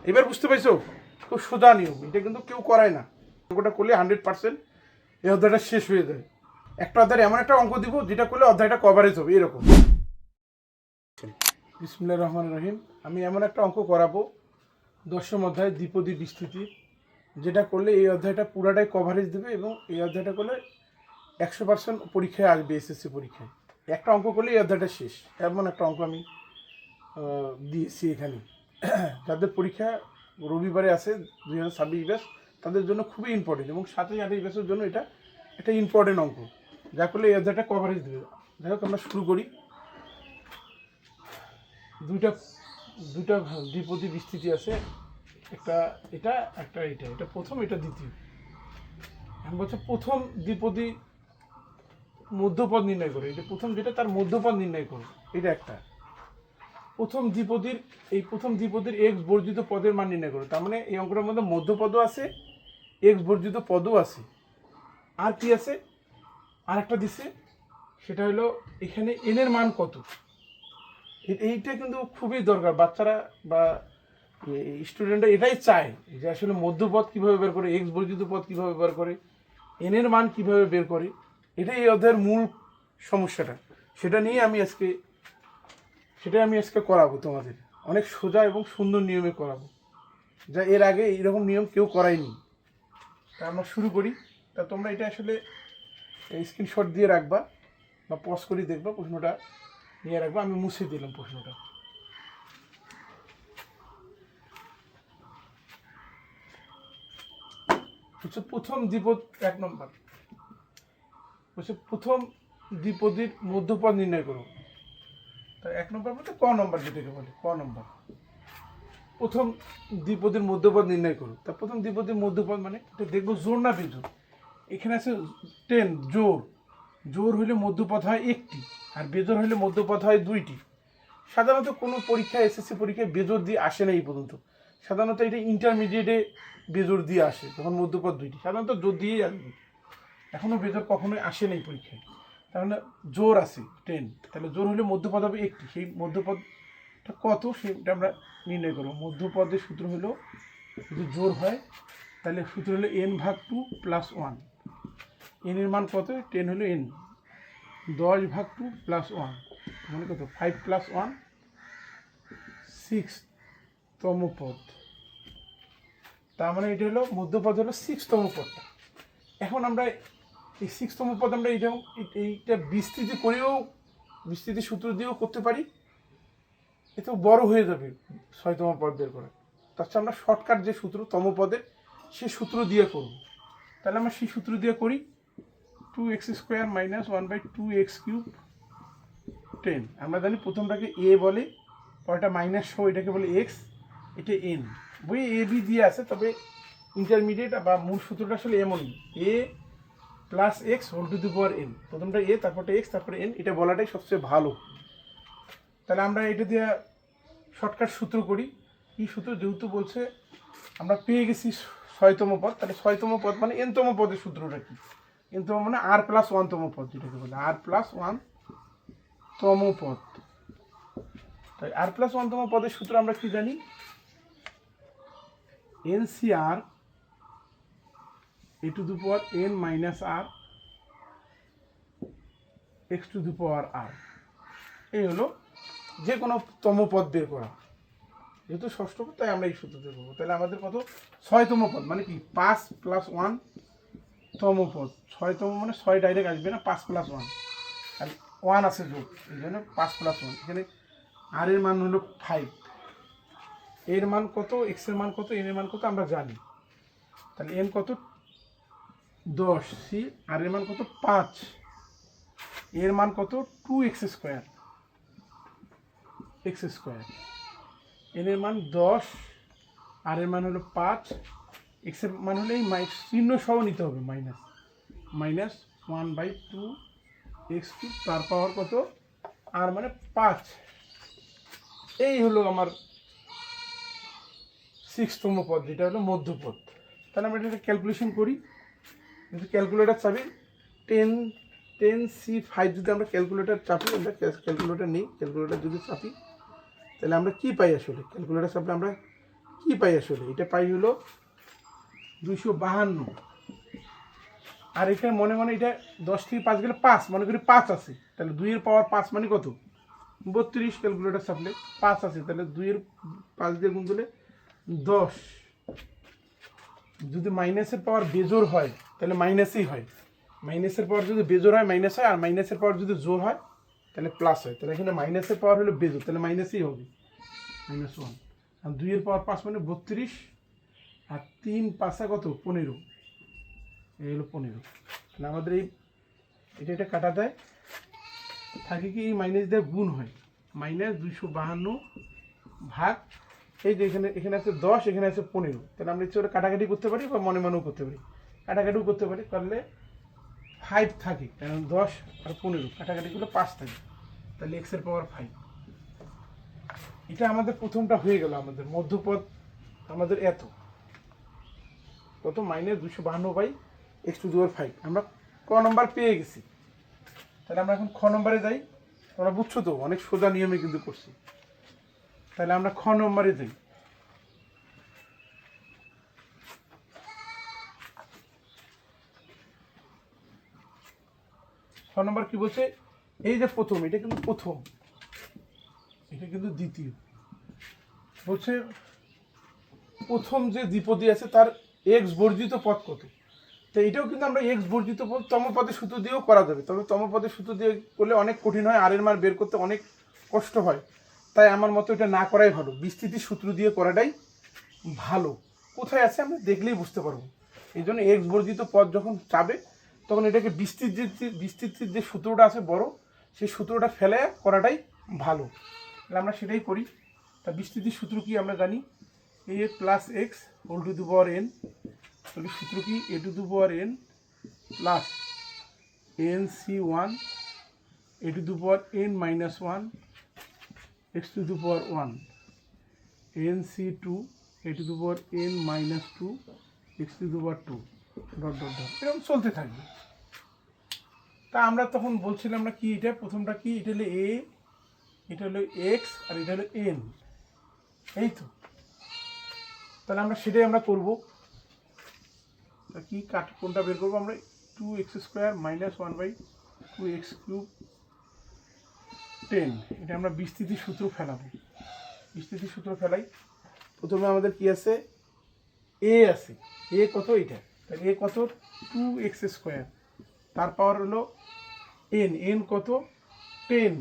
এবার বুঝতে পারছো? খুব সোজা নিয়ম, এটা কিন্তু কেউ করায় না। অঙ্কটা করলে 100% এই অধ্যায়টা শেষ হয়ে যায়। একটা অধ্যায়ে এমন একটা অঙ্ক দিব যেটা করলে অধ্যায়টা কভারেজ হবে এরকম। বিসমিল্লাহির রহমানির রহিম। আমি এমন একটা অঙ্ক করাবো 10ম অধ্যায় দ্বিপদী বিস্তৃতি, যেটা করলে এই অধ্যায়টা পুরাটাই কভারেজ দেবে এবং এই অধ্যায়টা করলে 100% পরীক্ষায় আসবে, এসএসসি পরীক্ষায়। একটা অঙ্ক করলে এই অধ্যায়টা শেষ। এমন একটা অঙ্ক আমি দিয়েছি এখানে। যাদের পরীক্ষা রবিবারে আছে 2026 ব্যাচ, তাদের জন্য খুবই ইম্পর্টেন্ট এবং 27-28 ব্যাচের জন্য এটা একটা ইম্পর্টেন্ট অঙ্ক, যা করলে এই অধ্যায়টা কভারেজ দেবে। যাই হোক, আমরা শুরু করি। দুইটা দ্বিপদী বিস্তৃতি আছে, একটা এটা একটা এটা প্রথম, এটা দ্বিতীয়। এখন বলছে প্রথম দ্বিপদী মধ্যপদ নির্ণয় করে, এটা প্রথম যেটা তার মধ্যপদ নির্ণয় করো, এটা একটা। প্রথম দ্বিপদীর এক্স বর্জিত পদের মান নির্ণয় করো। তার মানে এই অঙ্কটার মধ্যে মধ্যপদও আছে, এক্স বর্জিত পদও আছে, আর কি আছে, আর একটা দিছে, সেটা হলো এখানে এন এর মান কত। এইটা কিন্তু খুবই দরকার, বাচ্চারা বা স্টুডেন্টরা এটাই চায় যে আসলে মধ্যপদ কীভাবে বের করে, এক্স বর্জিত পদ কীভাবে বের করে, এন এর মান কীভাবে বের করে। এটাই এই অধ্যায়ের মূল সমস্যাটা। সেটাই আমি আজকে করাবো তোমাদের, অনেক সোজা এবং সুন্দর নিয়মে করাবো, যা এর আগে এইরকম নিয়ম কেউ করায়নি। তা আমরা শুরু করি। তা তোমরা এটা আসলে স্ক্রিনশট দিয়ে রাখবা বা পজ করে দেখবা, প্রশ্নটা নিয়ে রাখবা। আমি মুছে দিলাম প্রশ্নটা। হচ্ছে প্রথম দ্বিপদ 1 নম্বর হচ্ছে প্রথম দ্বিপদীর মধ্যপদ নির্ণয় করো। তা 1 নম্বর বলতে ক নম্বর, যেটাকে বলে ক নম্বর, প্রথম দ্বিপদীর মধ্যপদ নির্ণয় করো। তা প্রথম দ্বিপদীর মধ্যপদ মানে এটা দেখবো জোর না বেজোর। এখানে আছে 10, জোর হইলে মধ্যপদ হয় একটি, আর বেজোর হইলে মধ্যপদ হয় দুইটি। সাধারণত কোনো পরীক্ষা, এসএসসি পরীক্ষায় বেজোর দিয়ে আসে না এই পর্যন্ত। সাধারণত এটা ইন্টারমিডিয়েটে বেজোর দিয়ে আসে, তখন মধ্যপদ দুইটি, সাধারণত জোর দিয়েই আসবে। এখনও বেজোর কখনোই আসে না এই পরীক্ষায়। তাহলে জোর আছে 10, তাহলে জোর হলে মধ্যপদ হবে একটি। সেই মধ্যপদটা কত সেটা আমরা নির্ণয় করবো। মধ্যপদের সূত্র হলো, যদি জোর হয় তাহলে সূত্র হলো n/2 + 1। এন এর মান কত, 10 হলো n, 10/2 + 1 মানে কত, 5 + 1 6তম পদ। তার মানে এটা হলো মধ্যপদ, হলো 6তম পদটা। এখন আমরা এই 6তম পদ আমরা এইটা বিস্তৃতি করেও, বিস্তৃতি সূত্র দিয়েও করতে পারি। এত বড় হয়ে যাবে 6তম পদ বের করে। তার আমরা শর্টকাট যে সূত্র তম পদের, সেই সূত্র দিয়ে করব। তাহলে আমরা সেই সূত্র দিয়ে করি। 2x² - 1/2x³ 10। আমরা জানি প্রথমটাকে এ বলে, পরেরটা মাইনাস সহ এটাকে বলে এক্স, এটা এন। বইয়ে এ বি দিয়ে আছে, তবে ইন্টারমিডিয়েট বা মূল সূত্রটা আসলে এমনই, A + x whole to the power n। প্রথমটা এ, তারপরটা এক্স, তারপরে এন, এটা বলাটাই সবচেয়ে ভালো। তাহলে আমরা এটা দিয়ে শর্টকাট সূত্র করি। কি সূত্র, যেহেতু বলছে আমরা পেয়ে গেছি 6তম পদ, তাহলে 6তম পদ মানে nতম পদের সূত্রটা কি, nতম মানে r+1তম পদ, যেটাকে বলে r+1তম পদ। তাই r+1তম পদের সূত্র আমরা কি জানি, NCR (a⁻n - r x⁻r). এই হলো যে কোনো তম পদ বের করা। যেহেতু ষষ্ঠ পদ, তাই আমরা এই সূত্র বের করবো। তাহলে আমাদের কত, 6তম পদ মানে কি, 5 + 1তম পদ। 6তম মানে 6 ডাইরেক্ট আসবে না, 5 + 1, আর 1 আছে যোগ, এই জন্য 5 + 1। এখানে আর এর মান হলো 5, এর মান কত, এক্স এর মান কত, এন এর মান কত আমরা জানি। তাহলে এন কত, 10, সি আর এর মান কত, 5, এর মান কত, 2x², এন এর মান 10, আর এর মান হলো 5, এক্স এর মান হলে এই চিহ্ন সহ নিতে হবে, -1/2x³ তার পাওয়ার কত, আর মানে 5। এই হলো আমার 6তম পদ, যেটা হলো মধ্যপদ। তাহলে আমরা এটা ক্যালকুলেশন করি। যদি ক্যালকুলেটার চাপি, 10C5 যদি আমরা ক্যালকুলেটার চাপি, আমরা ক্যালকুলেটার নিই, ক্যালকুলেটার যদি চাপি তাহলে আমরা কি পাই আসলে, ক্যালকুলেটার চাপলে আমরা কী পাই আসলে? এটা পাই হলো 252। আর এখানে মনে মনে এটা 10 থেকে 5 গেলে 5, মনে করি 5 আছে, তাহলে 2 এর পাওয়ার 5 মানে কত? 32। ক্যালকুলেটার চাপলে 5 আছে, তাহলে 2 এর 5 দিয়ে গুণ দিলে 10। যদি মাইনাসের পাওয়ার বেজোড় হয় তাহলে মাইনাসই হয়, মাইনাসের পাওয়ার যদি বেজোড় হয় মাইনাস হয়, আর মাইনাসের পাওয়ার যদি জোর হয় তাহলে প্লাস হয়। তাহলে এখানে মাইনাসের পাওয়ার হলো বেজোড়, তাহলে মাইনাসই হবে, -1। আর 2 এর পাওয়ার 5 মানে 32, আর 3 5 কত? 15। এই হলো 15। তাহলে আমাদের এটা কাটা দেয়, থাকে কি এই মাইনাস দিয়ে গুণ হয়, -252 ভাগ এই যে এখানে আছে 10, এখানে আছে 15। তাহলে আমরা ইচ্ছে করে কাটাকাটি করতে পারি বা মনে মনেও করতে পারি, কাটাকাটিও করতে পারি, করলে 5 থাকে, কারণ 10 আর 15 কাটাকাটি করলে 5 থাকে, তাহলে এক্সের পাওয়ার 5। এটা আমাদের প্রথমটা হয়ে গেল। আমাদের মধ্যপদ আমাদের এত কত? -252/x⁵। আমরা ক নম্বর পেয়ে গেছি। তাহলে আমরা এখন খ নম্বরে যাই। তোমরা বুঝছো তো, অনেক সোজা নিয়মে কিন্তু করছি। তাহলে আমরা খ নম্বরে যাই। খ নম্বর কি বলছে? এই যে প্রথম, এটা কিন্তু প্রথম, এটা কিন্তু দ্বিতীয়। বলছে প্রথম যে দ্বিপদী আছে তার এক্স বর্জিত পদ কত? তো এটাও কিন্তু আমরা এক্স বর্জিত পদ তমপদের সূত্র দিয়েও করা যাবে, তবে তমপদের সূত্র দিয়ে করলে অনেক কঠিন হয়, আর এর মান বের করতে অনেক কষ্ট হয়। তাই আমার মতো এটা না করাই ভালো, বিস্তৃতির সূত্র দিয়ে করাটাই ভালো। কোথায় আছে আমরা দেখলেই বুঝতে পারবো। এই জন্য এক্স বর্জিত পদ যখন চাবে তখন এটাকে বিস্তৃতির যে সূত্রটা আছে বড়, সেই সূত্রটা ফেলে করাটাই ভালো। তাহলে আমরা সেটাই করি। তা বিস্তৃতির সূত্র কি আমরা জানি, a plus X whole to the power n। তাহলে সূত্র কি? a to the power n plus nc1 a to the power n minus 1 x to the power 1 nc2 a to the power n minus 2 x to the power 2 dot dot dot, এরকম চলতে থাকবে। তা আমরা তখন বলছিলাম না কি, এটা প্রথমটা কি? এটা হলো a, এটা হলো x, আর এটা হলো n, এই তো। তাহলে আমরা সেটাই আমরা করবো। তা কি কোনটা বের করবো আমরা? 2x² minus 1/2x³ 10। এটা আমরা বিস্তৃতির সূত্র ফেলাবো। বিস্তৃতির সূত্র ফেলাই। প্রথমে আমাদের কি আছে? a আছে, a কত? এটা তাহলে a কত? 2x², তার পাওয়ার হলো n কত? 10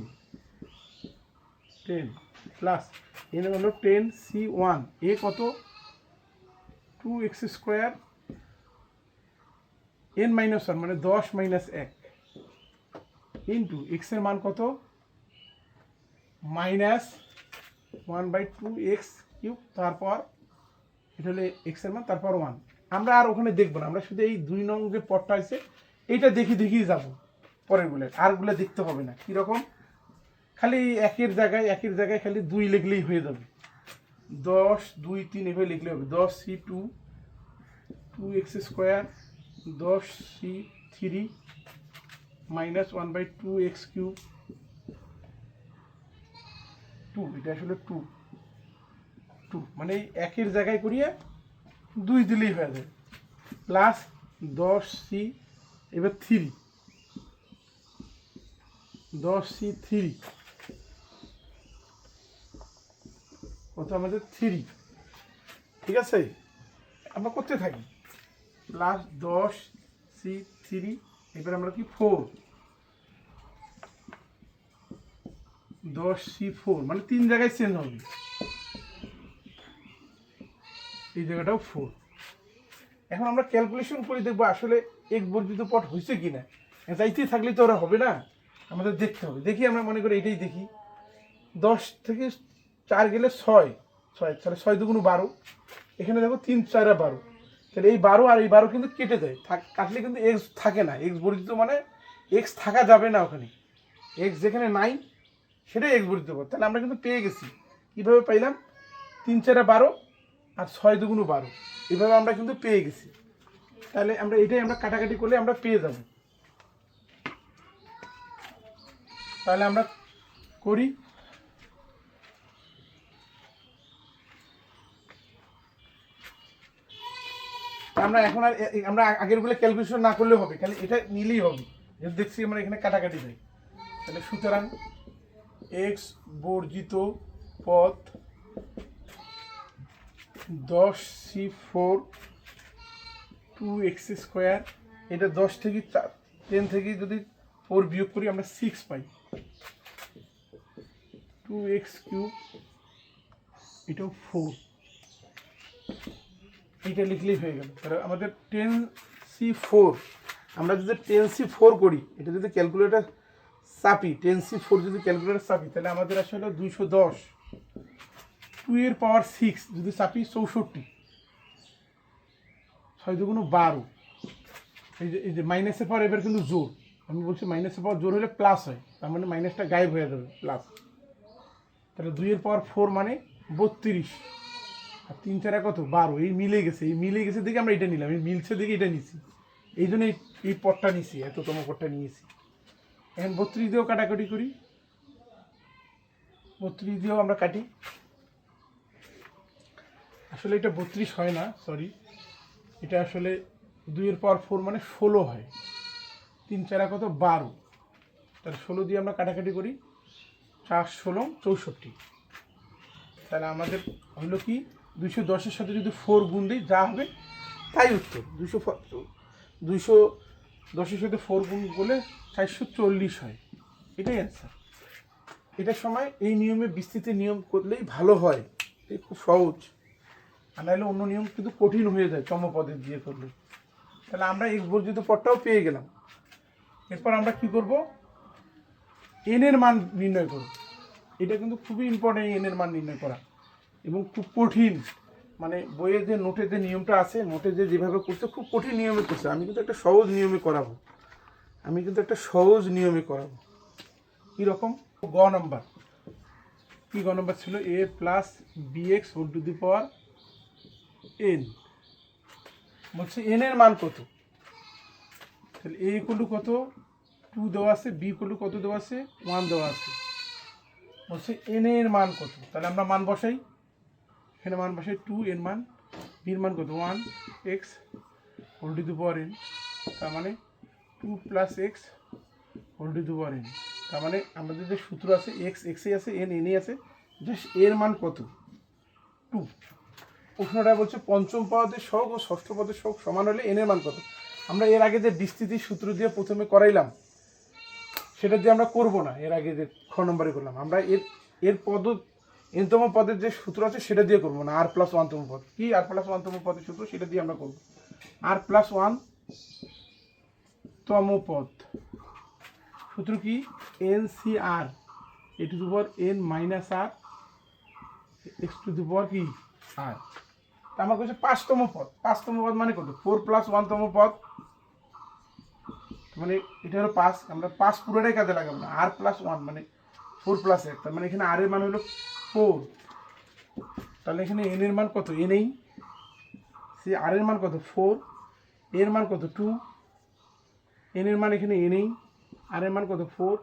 প্লাস n হলো 10c1, a কত? 2x² n মাইনাস 1 মানে 10 মাইনাস 1 ইন্টু এক্স এর মান কত? -1/2x³, তারপর এটা হলো এক্স এর মান, তারপর 1। আমরা আর ওখানে দেখবো না, আমরা শুধু এই 2 নং যে পদটা আছে এইটা দেখিয়ে যাবো। পরের গুলো আরগুলো দেখতে হবে না। কীরকম? খালি একের জায়গায় খালি 2 লিখলেই হয়ে যাবে। 10 2 3 এভাবে লিখলে হবে। 10c2 2x² 10c3 minus 1/2x³ 2, এটা আসলে 2 মানে একের জায়গায় করিয়ে 2 দিলেই হয়ে যাবে, প্লাস 10c, এবার 10c3 কত? আমাদের 3, ঠিক আছে? আমরা করতে থাকি। প্লাস 10c3, এবার আমরা কি 4, 10c4 মানে 3 জায়গায় চেঞ্জ হবে, এই জায়গাটাও 4। এখন আমরা ক্যালকুলেশন করে দেখবো আসলে এক বর্জিত পদ হয়েছে কি না। যাইতেই থাকলে তো ওরা হবে না, আমাদের দেখতে হবে। দেখি, আমরা মনে করি এটাই দেখি। 10 থেকে 4 গেলে 6, তাহলে 6 2 12। এখানে দেখো 3 4 12, তাহলে এই 12 আর এই 12 কিন্তু কেটে যায়, কাটলে কিন্তু এক্স থাকে না। এক্স বর্জিত মানে এক্স থাকা যাবে না ওখানে, এক্স যেখানে নাই সেটাই এক্স বর্জিত পদ। তাহলে আমরা কিন্তু পেয়ে গেছি। কীভাবে পাইলাম? 3 4 12 আর 6 2 12, এভাবে আমরা কিন্তু পেয়ে গেছি। তাহলে আমরা এটাই আমরা কাটাকাটি করলে আমরা পেয়ে যাব। তাহলে আমরা করি। আমরা এখন আর আমরা আগেরগুলো ক্যালকুলেশন না করলেও হবে, খালি এটা নিলেই হবে। যেহেতু দেখছি আমরা এখানে কাটাকাটি যায়, তাহলে সুতরাং এক্স বর্জিত পদ 10c4 2x², এটা 10 থেকে 10 থেকে যদি 4 বিয়োগ করি আমরা 6 পাই, 2x³ এটাও 4, এটা লিখলেই হয়ে গেল। তাহলে আমাদের 10c4, আমরা যদি 10c4 করি, এটা যদি ক্যালকুলেটার চাপি, 10c4 যদি ক্যালকুলেটার চাপি, তাহলে আমাদের আসলে 210, 2 এর পাওয়ার 6 যদি চাপি 64, 6 দুগুণ 12। এই যে মাইনাসের পাওয়ার এবার কিন্তু জোর, আমি বলছি মাইনাসের পাওয়ার জোর হলে প্লাস হয়, তার মানে মাইনাসটা গায়েব হয়ে যাবে, প্লাস। তাহলে 2 এর পাওয়ার 4 মানে 32, আর 3 4 কত 12, এই মিলে গেছে, এই মিলে গেছে দেখে আমরা এটা নিলাম, এই মিলছে দেখে এটা নিছি, এই জন্য এই পদটা নিছি, এততম পদটা নিয়েছি। এখন 32 দিয়েও কাটাকাটি করি, 32 দিয়েও আমরা কাটি, আসলে এটা 32 হয় না, সরি, এটা আসলে 2 এর পাওয়ার 4 মানে 16 হয়, 3 4 কত 12, তাহলে 16 দিয়ে আমরা কাটাকাটি করি, 4 16 64। তাহলে আমাদের হলো কি 210-এর সাথে যদি 4 গুণ দিই যা হবে তাই উত্তর। 210-এর সাথে 4 গুণ করলে 440 হয়, এটাই অ্যান্সার। এটার সময় এই নিয়মে বিস্তৃত নিয়ম করলেই ভালো হয়, এই খুব সহজ, আর নাহলে অন্য নিয়ম কিন্তু কঠিন হয়ে যায় চমপদের দিয়ে করলে। তাহলে আমরা এক্স বর্জিত পদটাও পেয়ে গেলাম। এরপর আমরা কি করব, এন এর মান নির্ণয় করব। এটা কিন্তু খুবই ইম্পর্টেন্ট, এন এর মান নির্ণয় করা, এবং খুব কঠিন, মানে বইয়ে যে নোটে যে নিয়মটা আছে, নোটে যে যেভাবে করছে খুব কঠিন নিয়মে করছে, আমি কিন্তু একটা সহজ নিয়মে করাবো, কীরকম গ নাম্বার, কি গ নাম্বার ছিল, a plus bx whole to the power n, বলছে n এর মান কত, তাহলে a ইকুয়াল টু কত 2 দেওয়া আছে, b ইকুয়াল টু কত দেওয়া আছে 1 দেওয়া আছে, বলছে n এর মান কত, তাহলে আমরা মান বসাই, এখানে মান বসাই 2, এর মান, b এর মান কত 1x whole to the power n, তার মানে 2 plus x whole to the power n, তার মানে আমাদের যে সূত্র আছে x এ আছে, n এ আছে, জাস্ট এর মান কত 2। প্রশ্নটা বলছে পঞ্চম পদের সহগ ও ষষ্ঠ পদের সহগ সমান হলে n এর মান কত। আমরা এর আগে যে বিস্তৃতির সূত্র দিয়ে প্রথমে করাইলাম সেটা দিয়ে আমরা করব না, এর আগে যে খ নম্বরে করলাম আমরা এর পদ এনতম পদের যে সূত্র আছে সেটা দিয়ে করবো না, আর প্লাস 1তম পদ, কি আর প্লাস 1তম পদের সূত্র সেটা দিয়ে আমরা করবো, আর প্লাস 1তম পদ সূত্র কি, NCR a to the power n minus r x to the power কি r, আমার কাছে 5তম পদ, 5তম পদ মানে কত 4 প্লাস 1তম পদ, মানে এটা হলো 5, আমরা 5 পুরোটাই কাজে লাগাবো না, r প্লাস 1 মানে 4 প্লাস 1, তার মানে এখানে r এর মান হলো 4, তাহলে এখানে n এর মান কত, n এই সে r এর মান কত 4, এর মান কত 2, n এর মান এখানে n এই, r এর মান কত 4,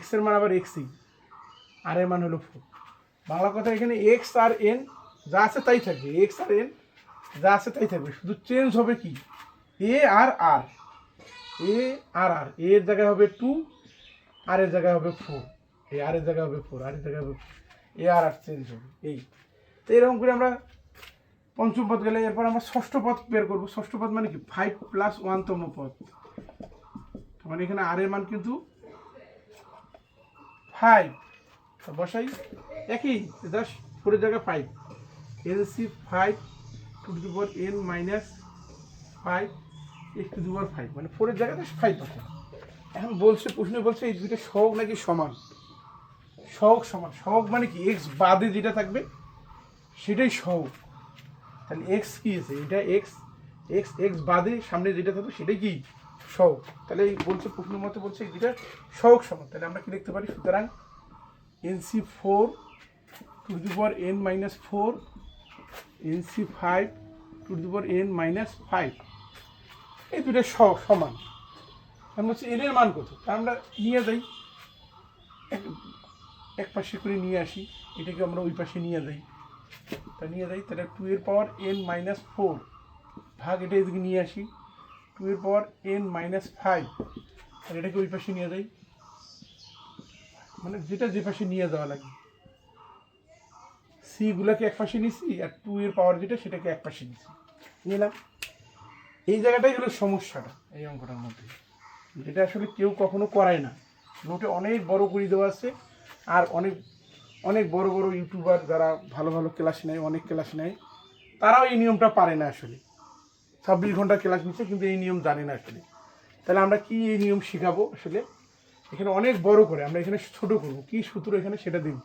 x এর মান আবার x এই, r এর মান হলো 4। বাংলা কথা এখানে x আর n যা আছে তাই থাকবে, x আর n যা আছে তাই থাকবে, শুধু চেঞ্জ হবে কি a R r, a R r, a এর জায়গায় হবে 2, r এর জায়গায় হবে 4, এই r এর জায়গায় হবে 4, r এর জায়গায় হবে a আর r চেঞ্জ হবে, এই তো এরকম করে আমরা পঞ্চম পদ গেলে এরপর আমরা ষষ্ঠ পদ বের করবো। ষষ্ঠ পদ মানে কি 5 প্লাস 1তম পদ, মানে এখানে r এর মান কিন্তু 5, বসাই একই, জাস্ট 4 এর জায়গায় 5, NC 5 to the power n minus 5 x to the power 5, মানে 4 এর জায়গায় 5 আছে। এখন বলছে প্রশ্নে বলছে এই দুটো সহগ নাকি সমান, সহগ সমান, সহগ মানে কি x বাদে যেটা থাকবে সেটাই সহগ, তাহলে x কি আছে, এটা x x x বাদে সামনে যেটা থাকবে সেটাই কি সহগ, তাহলে এই বলছে প্রশ্নের মতে বলছে এই দুটা সহগ সমান, তাহলে আমরা কি লিখতে পারি, সুতরাং NC4 two the power n minus 4 NC5 two the power n minus 5, এই দুটো সমান। আমি বলছি n এর মান কত, তা আমরা নিয়ে যাই, এক পাশে করে নিয়ে আসি, এটাকে আমরা ওই পাশে নিয়ে যাই, তা নিয়ে যাই, তাহলে 2 এর পাওয়ার n মাইনাস 4 ভাগ এটা এদিকে নিয়ে আসি 2 এর পাওয়ার n-5 আর এটাকে ওই পাশে নিয়ে যাই, মানে যেটা যে পাশে নিয়ে যাওয়া লাগে। সিগুলোকে এক পাশে নিছি আর 2 এর পাওয়ার যেটা সেটাকে এক পাশে নিছি, নিলাম। এই জায়গাটাই হলো সমস্যাটা এই অঙ্কটার মধ্যে, যেটা আসলে কেউ কখনো করায় না। নোটে অনেক বড় করে দেওয়া আছে, আর অনেক অনেক বড় বড় ইউটিউবার যারা ভালো ভালো ক্লাস নেয়, অনেক ক্লাস নেয়, তারাও এই নিয়মটা পারে না আসলে। 26 ঘন্টা ক্লাস নিচ্ছে কিন্তু এই নিয়ম জানে না আসলে। তাহলে আমরা কি এই নিয়ম শেখাবো আসলে? এখানে অনেক বড় করে আমরা এখানে ছোট করব, কি সূত্র এখানে সেটা দেব।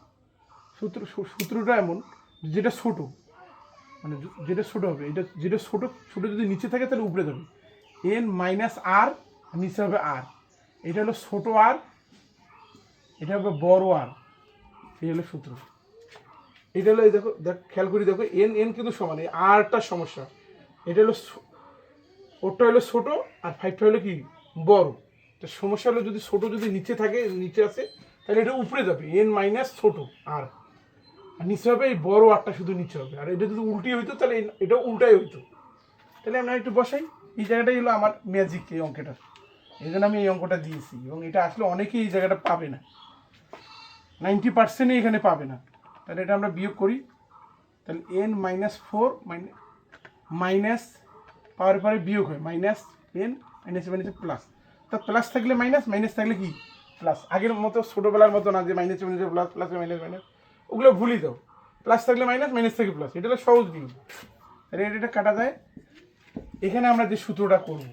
সূত্রটা এমন, যেটা ছোট মানে যেটা ছোট হবে, এটা যেটা ছোট ছোট যদি নিচে থাকে তাহলে উপরে যাবে n-r, নিচে হবে r। এটা হলো ছোট আর, এটা হবে বড় আর, এই হলো সূত্র। এটা হলো এই দেখো খেয়াল করি, দেখো n কিন্তু সমান, এই আরটা সমস্যা। এটা হলো ওরটা হলো ছোট আর 5টা হলো কি বড়। তো সমস্যা হলো যদি ছোট যদি নিচে থাকে, নিচে আছে, তাহলে এটা উপরে যাবে n- ছোট আর নিচে হবে এই বড় আরটা শুধু নিচে হবে। আর এটা যদি উল্টি হইতো তাহলে এটা উল্টাই হইতো। তাহলে আমরা একটু বসাই, এই জায়গাটাই হলো আমার ম্যাজিক এই অঙ্কটা, এই জন্য আমি এই অঙ্কটা দিয়েছি। এবং এটা আসলে অনেকেই এই জায়গাটা পাবে না, 90%ই এখানে পাবে না। তাহলে এটা আমরা বিয়োগ করি, তাহলে n-4 মাইনাস পাওয়ার পরে বিয়োগ হয় মাইনাস n মাইনাসে মাইনাসে প্লাস। তা প্লাস থাকলে মাইনাস, মাইনাস থাকলে কি প্লাস। আগের মতো ছোটোবেলার মতো না যে মাইনাসে মাইনাসে প্লাস, প্লাসে মাইনাস মাইনাস, ওগুলো ভুলি দাও। প্লাস থাকলে মাইনাস, মাইনাস থেকে প্লাস, এটা হলো সহজ নিয়ম। তাহলে এটা কাটা যায়। এখানে আমরা যে সূত্রটা করবো,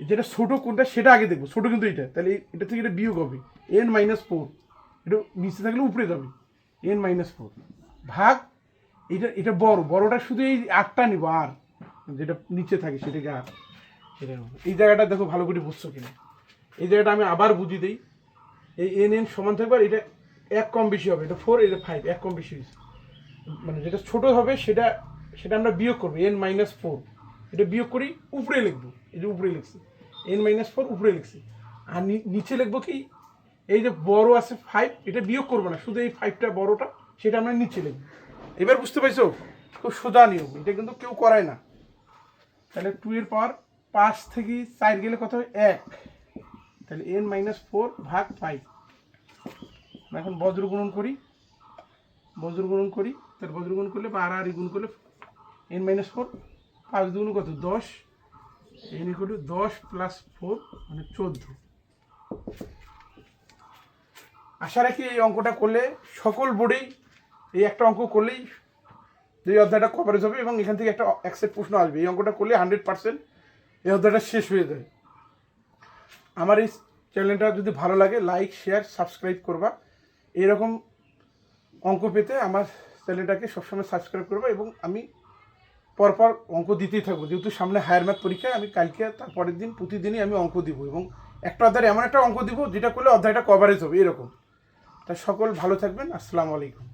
যেটা ছোটো কোনটা সেটা আগে দেখবো, ছোটো কিন্তু এটা, তাহলে এটা থেকে এটা বিয়োগ হবে n-4, এটা নিচে থাকলে উপরে যাবে n-4 ভাগ এটা বড়টা শুধু এই আটটা নিব, আর যেটা নিচে থাকে সেটাকে আর সেটা নেব। এই জায়গাটা দেখো ভালো করে বুঝছো কিনা, এই জায়গাটা আমি আবার বুঝিয়ে দিই। এই n সমান থাকবে, আর এটা এক কম বেশি হবে, এটা 4 এটা 5, এক কম বেশি হয়েছে। মানে যেটা ছোট হবে সেটা সেটা আমরা বিয়োগ করবো n-4, এটা বিয়োগ করি উপরে লিখবো, এই যে উপরে লিখছি n-4 উপরে লিখছি। আর নিচে লিখবো কি, এই যে বড় আছে 5, এটা বিয়োগ করবো না, শুধু এই 5টা বড়টা সেটা আমরা নিচে লিখবো। এবার বুঝতে পারছো, খুব সোজা নিয়ম, এটা কিন্তু কেউ করায় না। তাহলে 2 এর পাওয়ার 5 থেকে 4 গেলে কত হয় 1, তাহলে n-4 ভাগ 5। এখন বজ্র গুণন করি, তাহলে বজ্র গুণ করলে বা আর গুণ করলে n-4 5 দুগুণ কত 10, n = 10 + 4 মানে 14। আশা রাখি এই অঙ্কটা করলে সকল বোর্ডেই এই একটা অঙ্ক করলেই এই অধ্যায়টা কভারেজ হবে, এবং এখান থেকে একটা একসেট প্রশ্ন আসবে। এই অঙ্কটা করলে 100% এই অধ্যায়টা শেষ হয়ে যায়। আমার এই চ্যানেলটা যদি ভালো লাগে লাইক, শেয়ার, সাবস্ক্রাইব করবা। এরকম অঙ্ক পেতে আমার চ্যানেলটাকে সবসময় সাবস্ক্রাইব করবা, এবং আমি পরপর অঙ্ক দিতেই থাকবো। যেহেতু সামনে হায়ার ম্যাথ পরীক্ষায়, আমি কালকে তার পরের দিন প্রতিদিনই আমি অঙ্ক দিব, এবং একটা অধ্যায় এমন একটা অঙ্ক দিব যেটা করলে অধ্যায়টা কভারেজ হবে এরকম। তাই সকল ভালো থাকবেন। আসসালামু আলাইকুম।